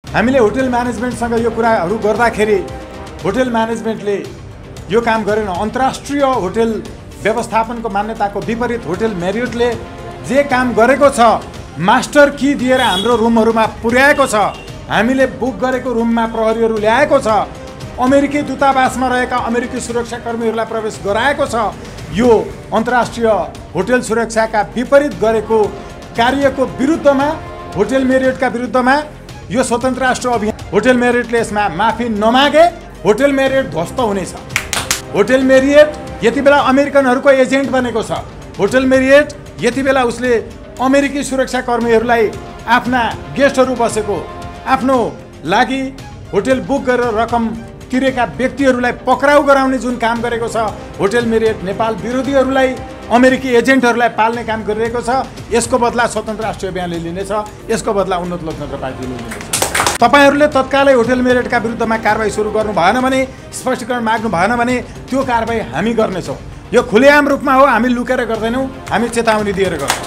हामीले होटल म्यानेजमेन्टसँग यो कुराहरू गर्दाखेरि होटल म्यानेजमेन्टले यो काम गरेन। अन्तर्राष्ट्रिय होटल व्यवस्थापनको मान्यताको विपरीत होटल मेरियटले जे काम गरेको छ, मास्टर की दिएर हाम्रो रुमहरूमा पुर्याएको छ, हामीले बुक गरेको रुममा प्रहरीहरू ल्याएको छ, अमेरिकी दूतावासमा रहेका अमेरिकी सुरक्षाकर्मीहरूलाई प्रवेश गराएको छ। यो अन्तर्राष्ट्रिय होटल सुरक्षाका विपरीत गरेको कार्यको विरुद्धमा, होटल मेरियटका विरुद्धमा यो स्वतन्त्र राष्ट्र अभियान। होटल मेरियटले यसमा माफी नमागे होटल मेरियट ध्वस्त हुनेछ। होटल मेरियट यति बेला अमेरिकनहरूको एजेन्ट बनेको छ। होटल मेरियट यति बेला उसले अमेरिकी सुरक्षाकर्मीहरूलाई आफ्ना गेस्टहरू बसेको, आफ्नो लागि होटल बुक गरेर रकम तिरेका व्यक्तिहरूलाई पक्राउ गराउने जुन काम गरेको छ, होटल मेरियट नेपाल विरोधीहरूलाई, अमेरिकी एजेन्टहरूलाई पाल्ने काम गरिरहेको छ। यसको बदला स्वतन्त्र राष्ट्रिय अभियानले लिनेछ, यसको बदला उन्नत लोकतन्त्र पार्टीले लिनेछ। तपाईहरूले तत्कालै होटल मेरियटका विरुद्धमा कारबाही सुरु गर्नु भएन भने, स्पष्टीकरण माग्नु भएन भने त्यो कारबाही हामी गर्नेछौँ। यो खुलेआम रूपमा हो, हामी लुकेर गर्दैनौँ, हामी चेतावनी दिएर गर्छौँ।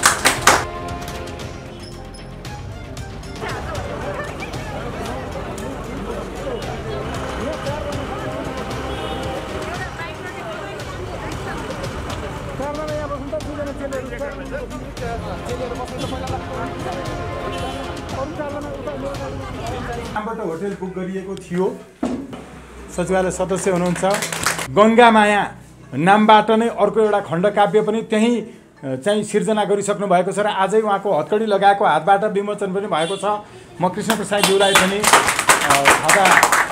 होटल बुक गरिएको थियो। सचिवालय सदस्य हुनुहुन्छ गङ्गामाया नामबाट नै अर्को एउटा खण्डकाव्य पनि त्यही चाहिँ सिर्जना गरिसक्नु भएको छ र आजै उहाँको हतकडी लगाएको हातबाट विमोचन पनि भएको छ। म कृष्णप्रसादज्यूलाई पनि खाता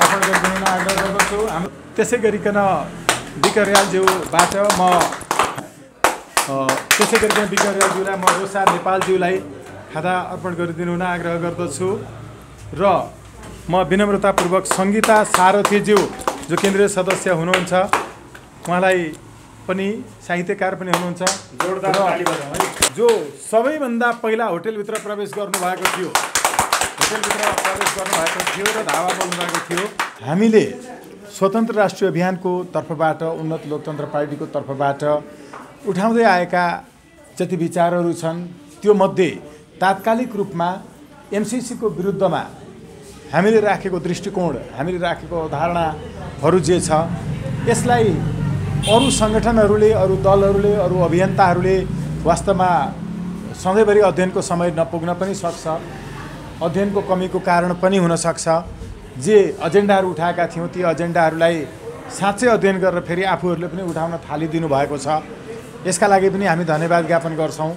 अर्पण गरिदिन आग्रह गर्दछु। हाम्रो त्यसै गरिकन विकर रियालज्यूबाट म रोसा नेपालज्यूलाई खाता अर्पण गरिदिनु हुन आग्रह गर्दछु र म विनम्रतापूर्वक सङ्गीता सारथीज्यू जो केन्द्रीय सदस्य हुनुहुन्छ, उहाँलाई पनि साहित्यकार पनि हुनुहुन्छ, जोरदार ताली बजाउँ, जो सबैभन्दा पहिला होटलभित्र प्रवेश गर्नुभएको थियो, र धावा बोल्नुभएको थियो। हामीले स्वतन्त्र राष्ट्रिय अभियानको तर्फबाट, उन्नत लोकतन्त्र पार्टीको तर्फबाट उठाउँदै आएका जति विचारहरू छन् त्यो मध्ये तात्कालिक रूपमा एमसिसीको विरुद्धमा हामीले राखेको दृष्टिकोण, हामीले राखेको अवधारणाहरू जे छ, यसलाई अरू सङ्गठनहरूले, अरू दलहरूले, अरू अभियन्ताहरूले वास्तवमा सधैँभरि अध्ययनको समय नपुग्न पनि सक्छ, अध्ययनको कमीको कारण पनि हुनसक्छ। जे एजेन्डाहरू उठाएका थियौँ ती एजेन्डाहरूलाई साँच्चै अध्ययन गरेर फेरि आफूहरूले पनि उठाउन थालिदिनु भएको छ। यसका लागि पनि हामी धन्यवाद ज्ञापन गर्छौँ।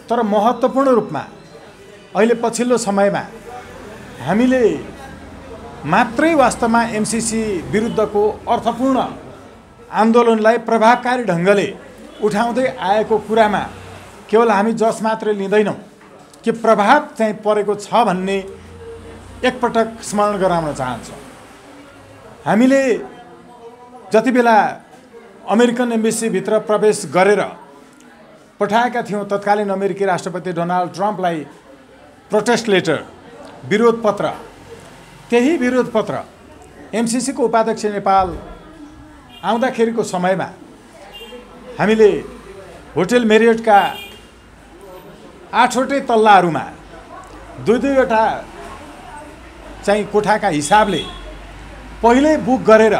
तर महत्त्वपूर्ण रूपमा अहिले पछिल्लो समयमा हामीले मात्रै वास्तवमा एमसिसी विरुद्धको अर्थपूर्ण आन्दोलनलाई प्रभावकारी ढङ्गले उठाउँदै आएको कुरामा केवल हामी जस मात्रै लिँदैनौँ कि प्रभाव चाहिँ परेको छ भन्ने एकपटक स्मरण गराउन चाहन्छौँ। हामीले जति बेला अमेरिकन एम्बेसीभित्र प्रवेश गरेर पठाएका थियौँ तत्कालीन अमेरिकी राष्ट्रपति डोनाल्ड ट्रम्पलाई प्रोटेस्ट लेटर, विरोध पत्र, त्यही विरोध पत्र एमसिसीको उपाध्यक्ष नेपाल आउँदाखेरिको समयमा हामीले होटल मेरियटका 8वटै तल्लाहरूमा दुई-दुईवटा चाहिँ कोठाका हिसाबले पहिल्यै बुक गरेर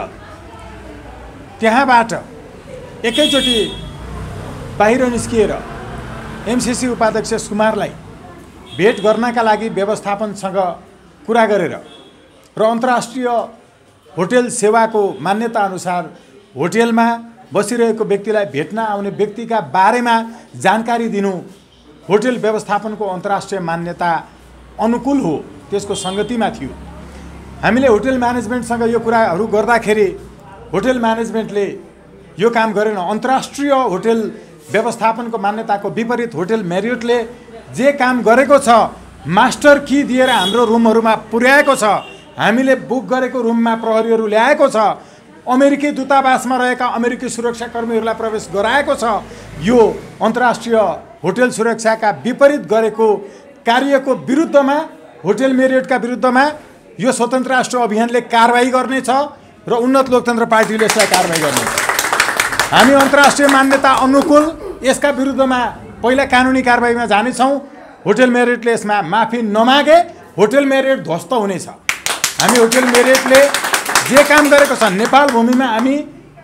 त्यहाँबाट एकैचोटि बाहिर निस्किएर एमसिसी उपाध्यक्ष सुकुमारलाई भेट गर्नका लागि व्यवस्थापनसँग कुरा गरेर र अन्तर्राष्ट्रिय होटल सेवाको मान्यता अनुसार होटलमा बसिरहेको व्यक्तिलाई भेट्न आउने व्यक्तिका बारेमा जानकारी दिनु होटल व्यवस्थापनको अन्तर्राष्ट्रिय मान्यता अनुकूल हो, त्यसको सङ्गतिमा थियो। हामीले होटल म्यानेजमेन्टसँग यो कुराहरू गर्दाखेरि होटल म्यानेजमेन्टले यो काम गरेन। अन्तर्राष्ट्रिय होटल व्यवस्थापनको मान्यताको विपरीत होटल मेरियटले जे काम गरेको छ, मास्टर की दिएर हाम्रो रुमहरूमा पुर्याएको छ, हामीले बुक गरेको रुममा प्रहरीहरू ल्याएको छ, अमेरिकी दूतावासमा रहेका अमेरिकी सुरक्षाकर्मीहरूलाई प्रवेश गराएको छ। यो अन्तर्राष्ट्रिय होटल सुरक्षाका विपरीत गरेको कार्यको विरुद्धमा, होटल मेरियटका विरुद्धमा यो स्वतन्त्र राष्ट्र अभियानले कारबाही गर्नेछ र उन्नत लोकतन्त्र पार्टीले यसलाई कारबाही गर्नेछ। हामी अन्तर्राष्ट्रिय मान्यता अनुकूल यसका विरुद्धमा पहिला कानुनी कारबाहीमा जानेछौँ। होटल मेरियटले यसमा माफी नमागे होटल मेरिट ध्वस्त हुनेछ। हामी होटल मेरिटले जे काम गरेको छ नेपाल भूमिमा हामी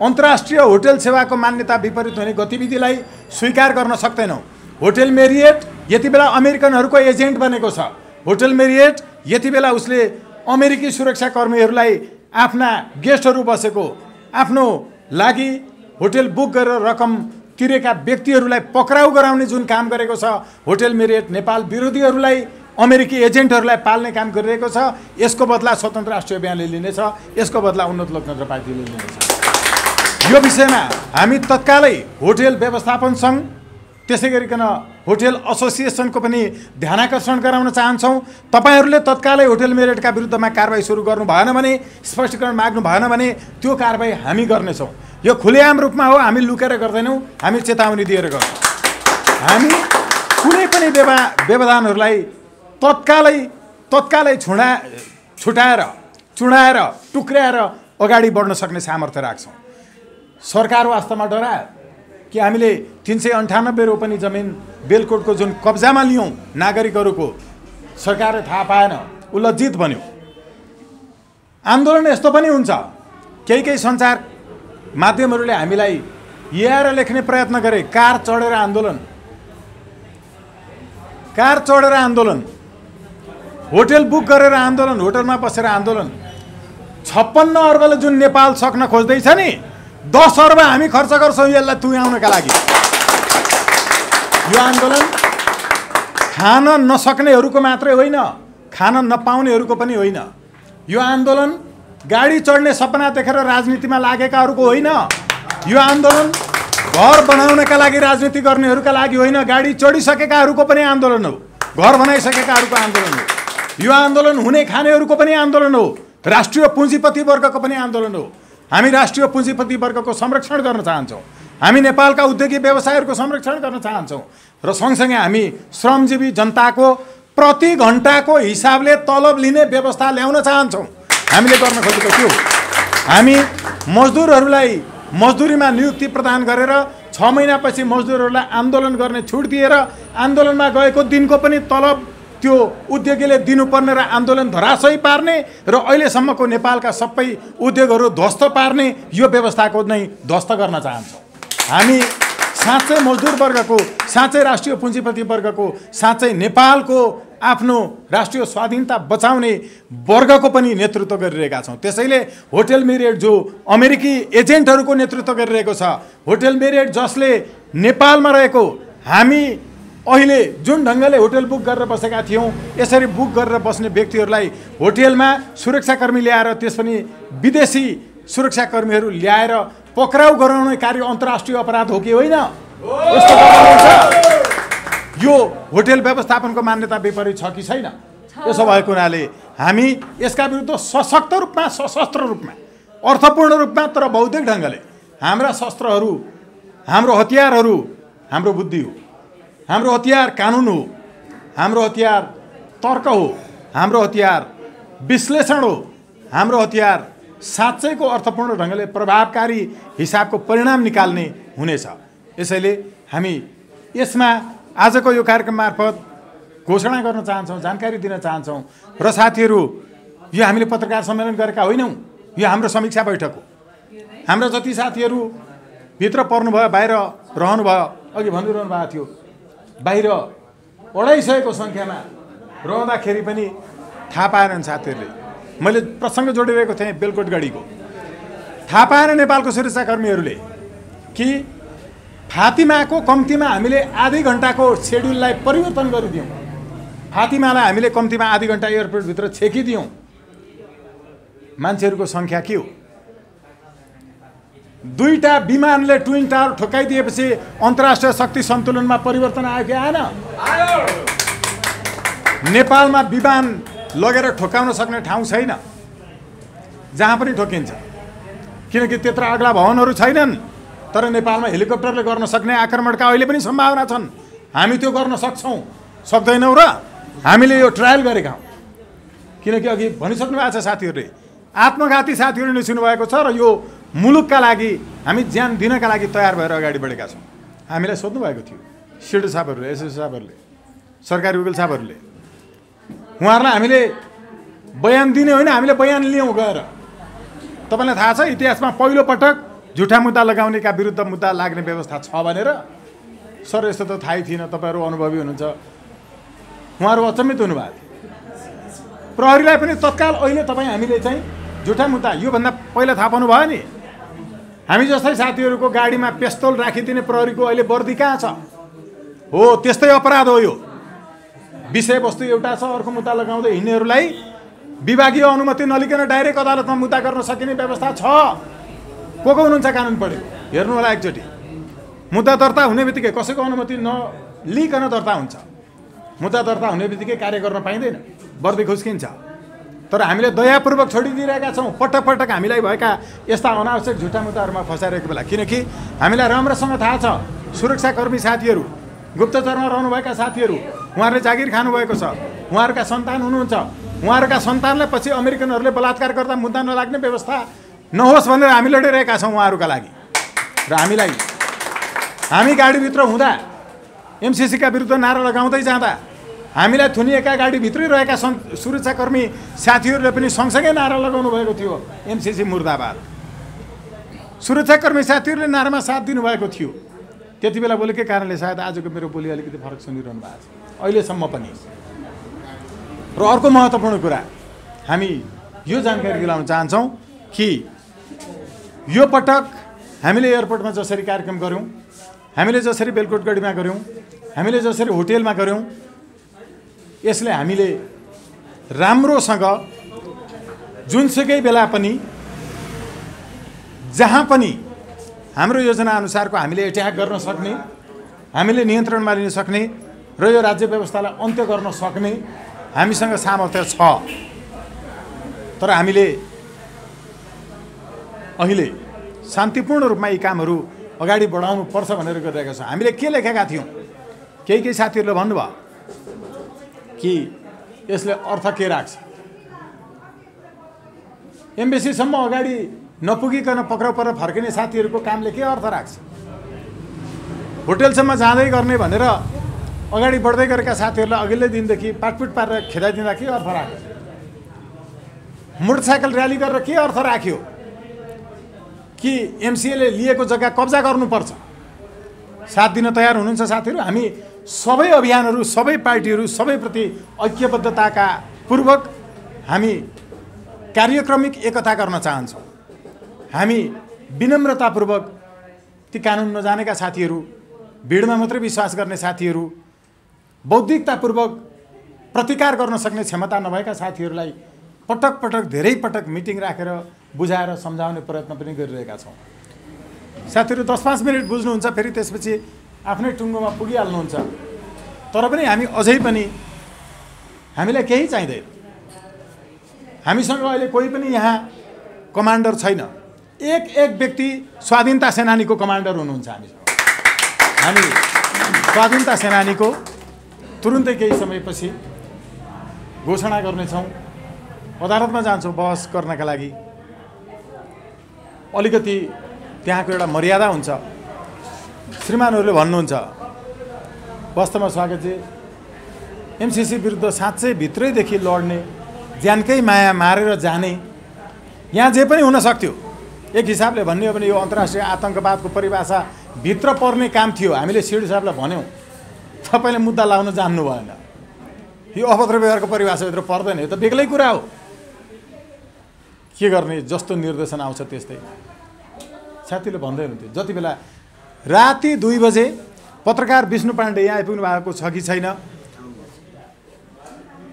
अन्तर्राष्ट्रिय होटल सेवाको मान्यता विपरीत हुने गतिविधिलाई स्वीकार गर्न सक्दैनौँ। होटल मेरिट यति बेला अमेरिकनहरूको एजेन्ट बनेको छ। होटल मेरिट यति बेला उसले अमेरिकी सुरक्षाकर्मीहरूलाई आफ्ना गेस्टहरू बसेको आफ्नो लागि होटल बुक गरेर रकम तिरेका व्यक्तिहरूलाई पक्राउ गराउने जुन काम गरेको छ, होटल मेरिट नेपाल विरोधीहरूलाई अमेरिकी एजेन्टहरूलाई पाल्ने काम गरिरहेको छ। यसको बदला स्वतन्त्र राष्ट्रिय अभियानले लिनेछ, यसको बदला उन्नत लोकतन्त्र पार्टीले लिनेछ। यो विषयमा हामी तत्कालै होटल व्यवस्थापन सङ्घ त्यसै गरिकन होटल एसोसिएसनको पनि ध्यानाकर्षण गराउन चाहन्छौँ। तपाईँहरूले तत्कालै होटल मेरिटका विरुद्धमा कारबाही सुरु गर्नु भएन भने, स्पष्टीकरण माग्नु भएन भने त्यो कारबाही हामी गर्नेछौँ। यो खुलेआम रूपमा हो, हामी लुकेर गर्दैनौँ, हामी चेतावनी दिएर गर्छौँ। हामी कुनै पनि व्यवधानहरूलाई तत्कालै छुटाएर चुडाएर टुक्र्याएर अगाडि बढ्न सक्ने सामर्थ्य राख्छौँ। सरकार वास्तवमा डरायो कि हामीले 398 रोपनी जमिन बेलकोटको जुन कब्जामा लियौँ नागरिकहरूको, सरकारले थाहा पाएन, उ लज्जित बन्यो। आन्दोलन यस्तो पनि हुन्छ, केही सञ्चार माध्यमहरूले हामीलाई याएर लेख्ने प्रयत्न गरे, कार चढेर आन्दोलन, होटल बुक गरेर आन्दोलन, होटलमा बसेर आन्दोलन। 56 अर्बले जुन नेपाल सक्न खोज्दैछ नि, 10 अर्ब हामी खर्च गर्छौँ यसलाई तुल्याउनका लागि। यो आन्दोलन खान नसक्नेहरूको मात्रै होइन, खान नपाउनेहरूको पनि होइन। यो आन्दोलन गाडी चढ्ने सपना देखेर राजनीतिमा लागेकाहरूको होइन। यो आन्दोलन घर बनाउनका लागि राजनीति गर्नेहरूका लागि होइन, गाडी चढिसकेकाहरूको पनि आन्दोलन हो, घर बनाइसकेकाहरूको आन्दोलन हो। यो आन्दोलन हुने खानेहरूको पनि आन्दोलन हो, राष्ट्रिय पुँजीपति वर्गको पनि आन्दोलन हो। हामी राष्ट्रिय पुँजीपति वर्गको संरक्षण गर्न चाहन्छौँ, हामी नेपालका उद्योगी व्यवसायहरूको संरक्षण गर्न चाहन्छौँ र सँगसँगै हामी श्रमजीवी जनताको प्रति घण्टाको हिसाबले तलब लिने व्यवस्था ल्याउन चाहन्छौँ। हामीले गर्न खोजेको थियो, हामी मजदुरहरूलाई मजदुरीमा नियुक्ति प्रदान गरेर 6 महिनापछि मजदुरहरूलाई आन्दोलन गर्ने छुट दिएर आन्दोलनमा गएको दिनको पनि तलब त्यो उद्योगीले दिनुपर्ने र आन्दोलन धराशयी पार्ने र अहिलेसम्मको नेपालका सबै उद्योगहरू ध्वस्त पार्ने यो व्यवस्थाको नै ध्वस्त गर्न चाहन्छौँ। हामी साँच्चै मजदुर वर्गको, साँच्चै राष्ट्रिय पुँजीपति वर्गको, साँच्चै नेपालको आफ्नो राष्ट्रिय स्वाधीनता बचाउने वर्गको पनि नेतृत्व गरिरहेका छौँ। त्यसैले होटल मेरिट जो अमेरिकी एजेन्टहरूको नेतृत्व गरिरहेको छ, होटल मेरिट जसले नेपालमा रहेको हामी अहिले जुन ढङ्गले होटल बुक गरेर बसेका थियौँ, यसरी बुक गरेर बस्ने व्यक्तिहरूलाई होटलमा सुरक्षाकर्मी ल्याएर, त्यस पनि विदेशी सुरक्षाकर्मीहरू ल्याएर पक्राउ गराउने कार्य अन्तर्राष्ट्रिय अपराध हो कि होइन? यस्तो गर्नुहुन्छ। यो होटल व्यवस्थापनको मान्यता विपरीत छ कि छैन? यसो भएको हुनाले हामी यसका विरुद्ध सशक्त रूपमा, सशस्त्र रूपमा, अर्थपूर्ण रूपमा तर बौद्धिक ढङ्गले हाम्रा शस्त्रहरू, हाम्रो हतियारहरू हाम्रो बुद्धि हो, हाम्रो हतियार कानुन हो, हाम्रो हतियार तर्क हो, हाम्रो हतियार विश्लेषण हो, हाम्रो हतियार साँच्चैको अर्थपूर्ण ढङ्गले प्रभावकारी हिसाबको परिणाम निकाल्ने हुनेछ। यसैले हामी यसमा आजको यो कार्यक्रम मार्फत घोषणा गर्न चाहन्छौँ, जानकारी दिन चाहन्छौँ र साथीहरू, यो हामीले पत्रकार सम्मेलन गरेका होइनौँ, यो हाम्रो समीक्षा बैठक हो। हाम्रा जति साथीहरू भित्र पर्नुभयो, बाहिर रहनुभयो, अघि भनिरहनु भएको थियो, बाहिर 250 सङ्ख्यामा रहँदाखेरि पनि थाहा पाएनन् साथीहरूले। मैले प्रसङ्ग जोडिरहेको थिएँ बेलकोट गढीको। थाहा पाएन नेपालको सुरक्षाकर्मीहरूले कि फातिमाको कम्तीमा हामीले आधी घन्टाको सेड्युललाई परिवर्तन गरिदियौँ। फातिमालाई हामीले कम्तीमा आधी घन्टा एयरपोर्टभित्र छेकिदियौँ। मान्छेहरूको सङ्ख्या के हो? 2टा विमानले ट्विन टावर ठोकाइदिएपछि अन्तर्राष्ट्रिय शक्ति सन्तुलनमा परिवर्तन आयो कि आएन? नेपालमा विमान लगेर ठोकाउन सक्ने ठाउँ छैन, जहाँ पनि ठोकिन्छ, किनकि त्यत्र अग्ला भवनहरू छैनन्। तर नेपालमा हेलिकप्टरले गर्न सक्ने आक्रमणका अहिले पनि सम्भावना छन्। हामी त्यो गर्न सक्छौँ, सक्दैनौँ र हामीले यो ट्रायल गरेका हौँ। किनकि अघि भनिसक्नु भएको छ साथीहरूले, आत्मघाती साथीहरू निस्किनु भएको छ र यो मुलुकका लागि हामी ज्यान दिनका लागि तयार भएर अगाडि बढेका छौँ। हामीलाई सोध्नु भएको थियो सिडो साहबहरूले, एसएसओ साहबहरूले, सरकारी वकिल साहबहरूले, उहाँहरूलाई हामीले बयान दिने होइन, हामीले बयान लियौँ गएर। तपाईँलाई थाहा छ इतिहासमा पहिलो पटक झुटा मुद्दा लगाउनेका विरुद्ध मुद्दा लाग्ने व्यवस्था छ भनेर? सर यस्तो त थाहै थिएन, तपाईँहरू अनुभवी हुनुहुन्छ। उहाँहरू अचम्मित हुनुभएको थियो। प्रहरीलाई पनि तत्काल अहिले तपाईँ हामीले चाहिँ झुटा मुद्दा योभन्दा पहिला थाहा पाउनुभयो नि। हामी जस्तै साथीहरूको गाडीमा पिस्तौल राखिदिने प्रहरीको अहिले वर्दी कहाँ छ? हो त्यस्तै अपराध हो यो। विषयवस्तु एउटा छ, अर्को मुद्दा लगाउँदै हिँड्नेहरूलाई विभागीय अनुमति नलिकन डाइरेक्ट अदालतमा मुद्दा गर्न सकिने व्यवस्था छ। को हुनुहुन्छ कानुन पढेको? हेर्नु होला एकचोटि। मुद्दा दर्ता हुने बित्तिकै कसैको अनुमति नलिकन दर्ता हुन्छ। मुद्दा दर्ता हुने बित्तिकै कार्य गर्न पाइँदैन, वर्दी खुस्किन्छ। तर हामीले दयापूर्वक छोडिदिइरहेका छौँ पटक पटक हामीलाई भएका यस्ता अनावश्यक झुटा मुद्दाहरूमा फसाइरहेको बेला। किनकि हामीलाई राम्रोसँग थाहा छ सुरक्षाकर्मी साथीहरू, गुप्तचरमा रहनुभएका साथीहरू, उहाँहरूले जागिर खानुभएको छ, उहाँहरूका सन्तान हुनुहुन्छ। उहाँहरूका सन्तानलाई पछि अमेरिकनहरूले बलात्कार गर्दा मुद्दा नलाग्ने व्यवस्था नहोस् भनेर हामी लडिरहेका छौँ उहाँहरूका लागि। र हामी गाडीभित्र हुँदा एमसिसीका विरुद्ध नारा लगाउँदै जाँदा हामीलाई थुनिएका गाडीभित्रै रहेका सुरक्षाकर्मी साथीहरूले पनि सँगसँगै नारा लगाउनु भएको थियो, एमसिसी मुर्दाबाद। सुरक्षाकर्मी साथीहरूले नारामा साथ दिनुभएको थियो। त्यति बेला बोलेकै कारणले सायद आजको मेरो बोली अलिकति फरक सुनिरहनु भएको छ अहिलेसम्म पनि। र अर्को महत्त्वपूर्ण कुरा हामी यो जानकारी दिलाउन चाहन्छौँ कि यो पटक हामीले एयरपोर्टमा जसरी कार्यक्रम गऱ्यौँ, हामीले जसरी बेलकोटगढीमा गऱ्यौँ, हामीले जसरी होटेलमा गऱ्यौँ, यसले हामीले राम्रोसँग जुनसुकै बेला पनि जहाँ पनि हाम्रो योजना अनुसारको हामीले एट्याक गर्न सक्ने, हामीले नियन्त्रणमा लिन सक्ने र यो राज्य व्यवस्थालाई अन्त्य गर्न सक्ने हामीसँग सामर्थ्य छ। तर हामीले अहिले शान्तिपूर्ण रूपमा यी कामहरू अगाडि बढाउनु पर्छ भनेर गरिरहेका छौँ। हामीले के लेखेका थियौँ? केही साथीहरूले भन्नुभयो कि यसले अर्थ के राख्छ? एम्बेसीसम्म अगाडि नपुगिकन पक्राउ परेर फर्किने साथीहरूको कामले के अर्थ राख्छ? होटेलसम्म जाँदै गर्ने भनेर अगाडि बढ्दै गरेका साथीहरूलाई अघिल्लै दिनदेखि पाटपुट पारेर खेदाइदिँदा के अर्थ राख्यो? मोटरसाइकल र्याली गरेर के अर्थ राख्यो? कि एमसिएले लिएको जग्गा कब्जा गर्नुपर्छ? साथ दिन तयार हुनुहुन्छ साथीहरू? हामी सबै अभियानहरू, सबै पार्टीहरू सबैप्रति ऐक्यबद्धताका पूर्वक हामी कार्यक्रमिक एकता गर्न चाहन्छौँ। हामी विनम्रतापूर्वक ती कानुन नजानेका साथीहरू, भिडमा मात्रै विश्वास गर्ने साथीहरू, बौद्धिकतापूर्वक प्रतिकार गर्न सक्ने क्षमता नभएका साथीहरूलाई पटक पटक धेरै पटक मिटिङ राखेर बुझाएर सम्झाउने प्रयत्न पनि गरिरहेका छौँ। साथीहरू 10-5 मिनट बुझ्नुहुन्छ, फेरि त्यसपछि आफ्नै टुङ्गोमा पुगिहाल्नुहुन्छ। तर पनि हामी अझै पनि हामीलाई केही चाहिँदैन। हामीसँग अहिले कोही पनि यहाँ कमान्डर छैन। एक व्यक्ति स्वाधीनता सेनानीको कमान्डर हुनुहुन्छ हामीसँग। हामी स्वाधीनता सेनानीको तुरुन्तै केही समयपछि घोषणा गर्नेछौँ। अदालतमा जान्छौँ बहस गर्नका लागि। अलिकति त्यहाँको एउटा मर्यादा हुन्छ। श्रीमानहरूले भन्नुहुन्छ, वास्तवमा स्वागतजी, एमसिसी विरुद्ध साँच्चै भित्रैदेखि लड्ने, ज्यानकै माया मारेर जाने, यहाँ जे पनि हुन सक्थ्यो। एक हिसाबले भन्ने हो भने यो अन्तर्राष्ट्रिय आतङ्कवादको परिभाषा भित्र पर्ने काम थियो। हामीले सिडी साहबलाई भन्यौँ, तपाईँले मुद्दा लाउन जान्नु भएन, यो अभद्र व्यवहारको परिभाषाभित्र पर्दैन, यो त बेग्लै कुरा हो। के गर्ने, जस्तो निर्देशन आउँछ त्यस्तै। साथीले भन्दै हुन्थ्यो, जति बेला राति 2 बजे पत्रकार विष्णु पाण्डे यहाँ आइपुग्नु भएको छ कि छैन?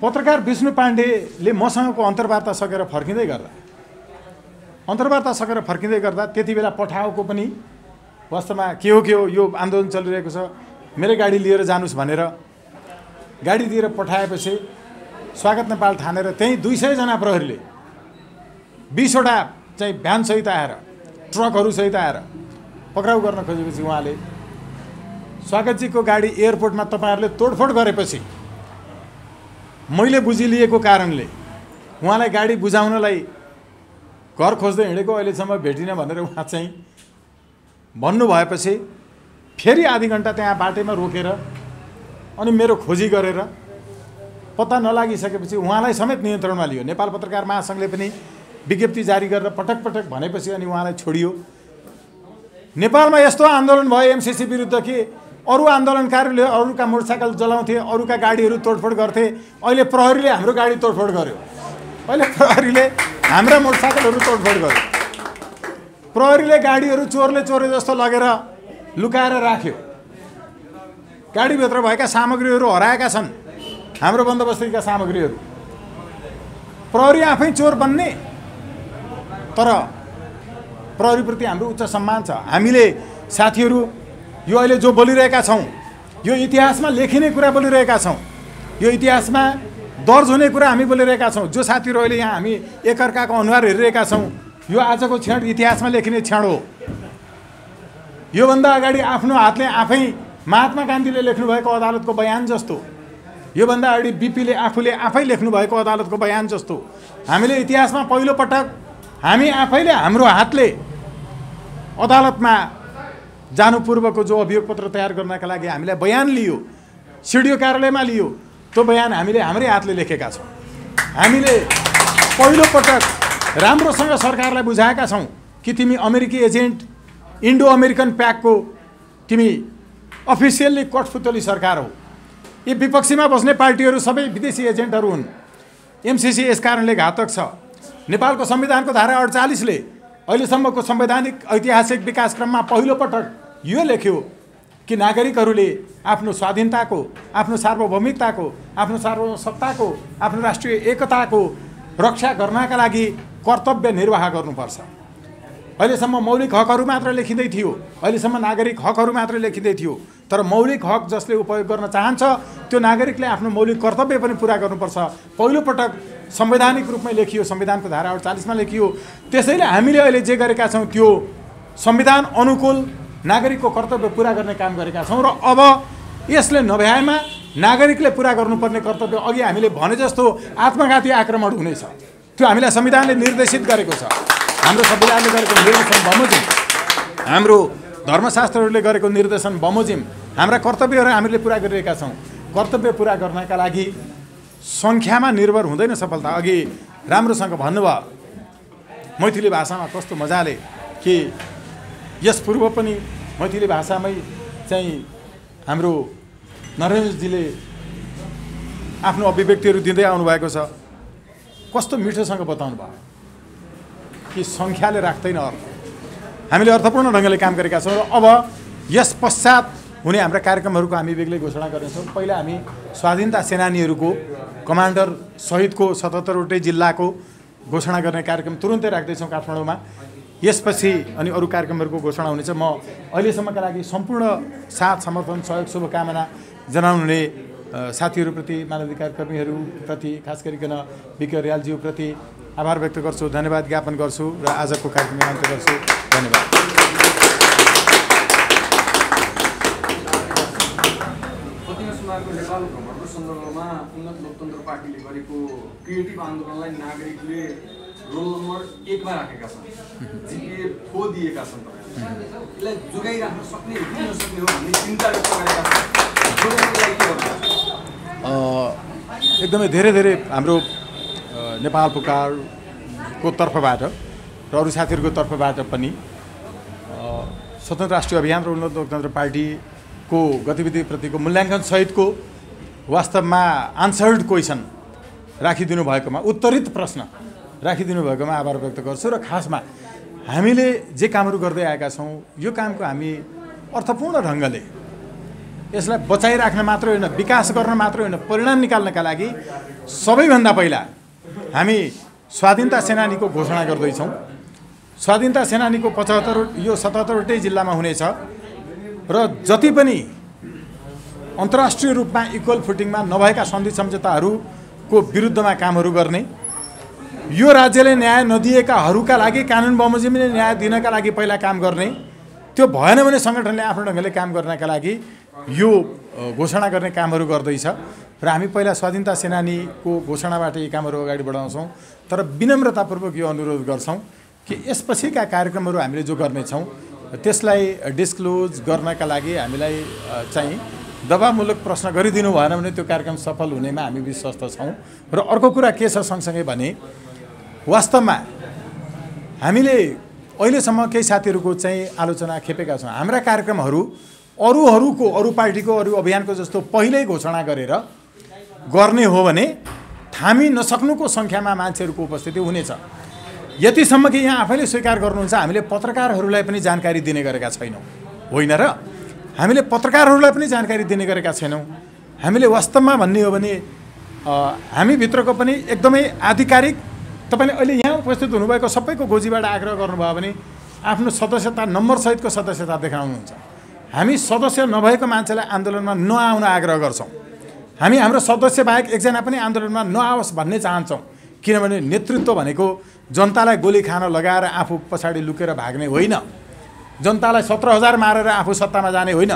पत्रकार विष्णु पाण्डेले मसँगको अन्तर्वार्ता सकेर फर्किँदै गर्दा त्यति बेला पठाएको पनि वास्तवमा के हो यो आन्दोलन चलिरहेको छ, मेरो गाडी लिएर जानुस् भनेर गाडी दिएर पठाएपछि स्वागत नेपाल ठानेर त्यही 200 जना प्रहरीले 20 वटा चाहिँ भ्यानसहित आएर, ट्रकहरूसहित आएर पक्राउ गर्न खोजेपछि उहाँले स्वागतजीको गाडी एयरपोर्टमा तपाईँहरूले तोडफोड गरेपछि मैले बुझिलिएको कारणले उहाँलाई गाडी बुझाउनलाई घर खोज्दै हिँडेको, अहिलेसम्म भेटिन भनेर उहाँ चाहिँ भन्नुभएपछि फेरि आधी घन्टा त्यहाँ बाटैमा रोकेर अनि मेरो खोजी गरेर पत्ता नलागिसकेपछि उहाँलाई समेत नियन्त्रणमा लियो। नेपाल पत्रकार महासङ्घले पनि विज्ञप्ति जारी गरेर पटक पटक भनेपछि अनि उहाँलाई छोडियो। नेपालमा यस्तो आन्दोलन भयो एमसीसी विरुद्ध कि अरू आन्दोलनकारीले अरूका मोटरसाइकल जलाउँथे, अरूका गाडीहरू तोडफोड गर्थे। अहिले प्रहरीले हाम्रो गाडी तोडफोड गर्यो। अहिले प्रहरीले हाम्रा मोटरसाइकलहरू तोडफोड गर्यो। प्रहरीले गाडीहरू चोरले चोरे जस्तो लगेर लुकाएर राख्यो। गाडीभित्र भएका सामग्रीहरू हराएका छन्, हाम्रो बन्दोबस्तीका सामग्रीहरू। प्रहरी आफै चोर बन्ने। तर प्रहरीप्रति हाम्रो उच्च सम्मान छ। हामीले साथीहरू यो अहिले जो बोलिरहेका छौँ यो इतिहासमा लेखिने कुरा बोलिरहेका छौँ, यो इतिहासमा दर्ज हुने कुरा हामी बोलिरहेका छौँ। जो साथीहरू अहिले यहाँ हामी एकअर्काको अनुहार हेरिरहेका छौँ यो आजको क्षण इतिहासमा लेखिने क्षण हो। योभन्दा अगाडि आफ्नो हातले आफै महात्मा गान्धीले लेख्नुभएको अदालतको बयान जस्तो, योभन्दा अगाडि बीपीले आफूले आफै लेख्नुभएको अदालतको बयान जस्तो हामीले इतिहासमा पहिलो पटक हामी आफैले हाम्रो हातले अदालतमा जानु पूर्वको जो अभियोग पत्र तयार गर्नका लागि हामीलाई बयान लियो, सिडिओ कार्यालयमा लियो, त्यो बयान हामीले हाम्रै हातले लेखेका छौँ। हामीले पहिलो पटक राम्रोसँग सरकारलाई बुझाएका छौँ कि तिमी अमेरिकी एजेन्ट, इन्डो अमेरिकन प्याकको तिमी अफिसियल्ली कठपुतली सरकार हो। यी विपक्षीमा बस्ने पार्टीहरू सबै विदेशी एजेन्टहरू हुन्। एमसीसी यस कारणले घातक छ। नेपालको संविधानको धारा 48ले अहिलेसम्मको संवैधानिक ऐतिहासिक विकासक्रममा पहिलो पटक यो लेख्यो कि नागरिकहरूले आफ्नो स्वाधीनताको, आफ्नो सार्वभौमिकताको, आफ्नो सार्वसत्ताको, आफ्नो राष्ट्रिय एकताको रक्षा गर्नका लागि कर्तव्य निर्वाह गर्नुपर्छ। अहिलेसम्म मौलिक हकहरू मात्र लेखिँदै थियो, अहिलेसम्म नागरिक हकहरू मात्र लेखिँदै थियो। तर मौलिक हक जसले उपयोग गर्न चाहन्छ त्यो नागरिकले आफ्नो मौलिक कर्तव्य पनि पुरा गर्नुपर्छ। पहिलो पटक संवैधानिक रूपमै लेखियो, संविधानको धारा 48मा लेखियो। त्यसैले हामीले अहिले जे गरेका छौँ त्यो संविधान अनुकूल नागरिकको कर्तव्य पुरा गर्ने काम गरेका छौँ। र अब यसले नभ्याएमा नागरिकले पुरा गर्नुपर्ने कर्तव्य अघि हामीले भने जस्तो आत्मघाती आक्रमण हुनेछ। त्यो हामीलाई संविधानले निर्देशित गरेको छ। हाम्रो संविधानले गरेको निर्देशन बमोजिम, हाम्रो धर्मशास्त्रहरूले गरेको निर्देशन बमोजिम हाम्रा कर्तव्यहरू हामीले पुरा गरिरहेका छौँ। कर्तव्य पुरा गर्नका लागि सङ्ख्यामा निर्भर हुँदैन सफलता। अघि राम्रोसँग भन्नुभयो मैथिली भाषामा कस्तो मजाले कि यस पूर्व पनि मैथिली भाषामै चाहिँ हाम्रो नरेशजीले आफ्नो अभिव्यक्तिहरू दिँदै आउनुभएको छ। कस्तो मिठोसँग बताउनु भयो कि सङ्ख्याले राख्दैन अर्थ। हामीले अर्थपूर्ण ढङ्गले काम गरेका छौँ। र अब यस पश्चात हुने हाम्रा कार्यक्रमहरूको हामी बेग्लै घोषणा गर्नेछौँ। पहिला हामी स्वाधीनता सेनानीहरूको कमान्डर सहितको 77वटै जिल्लाको घोषणा गर्ने कार्यक्रम तुरुन्तै राख्दैछौँ काठमाडौँमा। यसपछि अनि अरू कार्यक्रमहरूको घोषणा हुनेछ। म अहिलेसम्मका लागि सम्पूर्ण साथ समर्थन सहयोग शुभकामना जनाउनुहुने साथीहरूप्रति, मानवाधिकार कर्मीहरूप्रति, खास गरिकन बिके रियालज्यूप्रति आभार व्यक्त गर्छु, धन्यवाद ज्ञापन गर्छु र आजको कार्यक्रम अन्त्य गर्छु। धन्यवाद। नेपाल भ्रमणको सन्दर्भमा उन्नत लोकतन्त्र पार्टीले गरेको क्रिएटिभ आन्दोलनलाई नागरिकले रोल नम्बर 1 मा राखेका छन्, जिपिए 4 दिएका छन्। यसलाई जोगाइराख्न सक्ने हो कि नसक्ने हो भन्ने चिन्ता व्यक्त गरेका छन्। एकदमै धेरै हाम्रो नेपाल पुकारको तर्फबाट र अरू साथीहरूको तर्फबाट पनि स्वतन्त्र राष्ट्रिय अभियान र उन्नत लोकतन्त्र पार्टीको गतिविधिप्रतिको मूल्याङ्कन सहितको वास्तवमा आन्सर्ड क्वेसन राखिदिनु भएकोमा, उत्तरित प्रश्न राखिदिनु भएकोमा आभार व्यक्त गर्छु। र खासमा हामीले जे कामहरू गर्दै आएका छौँ यो कामको हामी अर्थपूर्ण ढङ्गले यसलाई बचाइराख्न मात्र होइन, विकास गर्न मात्र होइन, परिणाम निकाल्नका लागि सबैभन्दा पहिला हामी स्वाधीनता सेनानीको घोषणा गर्दैछौँ। स्वाधीनता सेनानीको 77वटै जिल्लामा हुनेछ र जति पनि अन्तर्राष्ट्रिय रूपमा इक्वल फुटिङमा नभएका सन्धि सम्झौताहरूको विरुद्धमा कामहरू गर्ने, यो राज्यले न्याय नदिएकाहरूका लागि कानुन बमोजिमले न्याय दिनका लागि पहिला काम गर्ने, त्यो भएन भने सङ्गठनले आफ्नो ढङ्गले काम गर्नका लागि यो घोषणा गर्ने कामहरू गर्दैछ। र हामी पहिला स्वाधीनता सेनानीको घोषणाबाट यी कामहरू अगाडि बढाउँछौँ। तर विनम्रतापूर्वक यो अनुरोध गर्छौँ कि यसपछिका कार्यक्रमहरू हामीले जो गर्नेछौँ त्यसलाई डिस्क्लोज गर्नका लागि हामीलाई चाहिँ दबावमूलक प्रश्न गरिदिनु भएन भने त्यो कार्यक्रम सफल हुनेमा हामी विश्वस्त छौँ। र अर्को कुरा के छ सँगसँगै भने वास्तवमा हामीले अहिलेसम्म केही साथीहरूको चाहिँ आलोचना खेपेका छौँ। हाम्रा कार्यक्रमहरू अरू पार्टीको अरू अभियानको जस्तो पहिल्यै घोषणा गरेर गर्ने हो भने थामी नसक्नुको सङ्ख्यामा मान्छेहरूको उपस्थिति हुनेछ। यतिसम्म कि यहाँ आफैले स्वीकार गर्नुहुन्छ हामीले पत्रकारहरूलाई पनि जानकारी दिने गरेका छैनौँ, होइन र? हामीले पत्रकारहरूलाई पनि जानकारी दिने गरेका छैनौँ। हामीले वास्तवमा भन्ने हो भने हामीभित्रको पनि एकदमै आधिकारिक, तपाईँले अहिले यहाँ उपस्थित हुनुभएको सबैको गोजीबाट आग्रह गर्नुभयो भने आफ्नो सदस्यता नम्बरसहितको सदस्यता देखाउनुहुन्छ। हामी सदस्य नभएको मान्छेलाई आन्दोलनमा नआउन आग्रह गर्छौँ। हामी हाम्रो सदस्य बाहेक एकजना पनि आन्दोलनमा नआओस् भन्ने चाहन्छौँ। किनभने नेतृत्व भनेको जनतालाई गोली खान लगाएर आफू पछाडि लुकेर भाग्ने होइन, जनतालाई 17,000 मारेर आफू सत्तामा जाने होइन।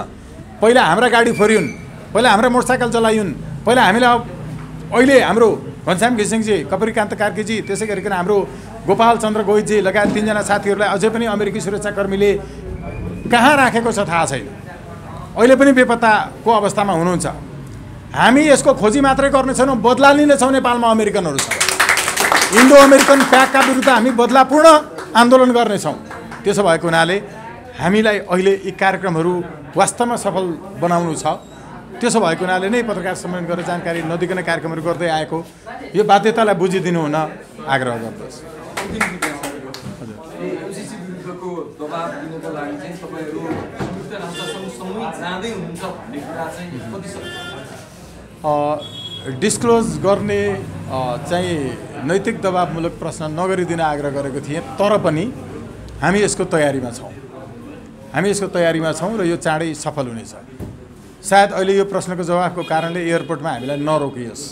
पहिला हाम्रा गाडी फोरियुन्, पहिला हाम्रा मोटरसाइकल चलाइन्, पहिला हामीले अहिले हाम्रो घनश्याम घिसिङजी, कपिलकान्त कार्कीजी, त्यसै गरिकन हाम्रो गोपाल चन्द्र गोहितजी लगायत 3 जना साथीहरूलाई अझै पनि अमेरिकी सुरक्षाकर्मीले कहाँ राखेको छ थाहा छैन। अहिले पनि बेपत्ताको अवस्थामा हुनुहुन्छ। हामी यसको खोजी मात्रै गर्ने छैनौँ, बदला लिनेछौँ नेपालमा अमेरिकनहरूसँग। इन्डो अमेरिकन प्याकका विरुद्ध हामी बदलापूर्ण आन्दोलन गर्नेछौँ। त्यसो भएको हुनाले हामीलाई अहिले यी कार्यक्रमहरू वास्तवमा सफल बनाउनु छ। त्यसो भएको हुनाले नै पत्रकार सम्मेलन गरेर जानकारी नदिकन कार्यक्रमहरू गर्दै आएको यो बाध्यतालाई बुझिदिनु हुन आग्रह गर्दछु। को दबाब दिनको लागि चाहिँ तपाईहरु संयुक्त राष्ट्रसंघ जाँदै हुनुहुन्छ भन्ने कुरा चाहिँ कति डिस्क्लोज गर्ने चाहिँ नैतिक दबावमूलक प्रश्न नगरिदिन आग्रह गरेको थिएँ, तर पनि हामी यसको तयारीमा छौँ र यो चाँडै सफल हुनेछ। सायद अहिले यो प्रश्नको जवाफको कारणले एयरपोर्टमा हामीलाई नरोकियोस्।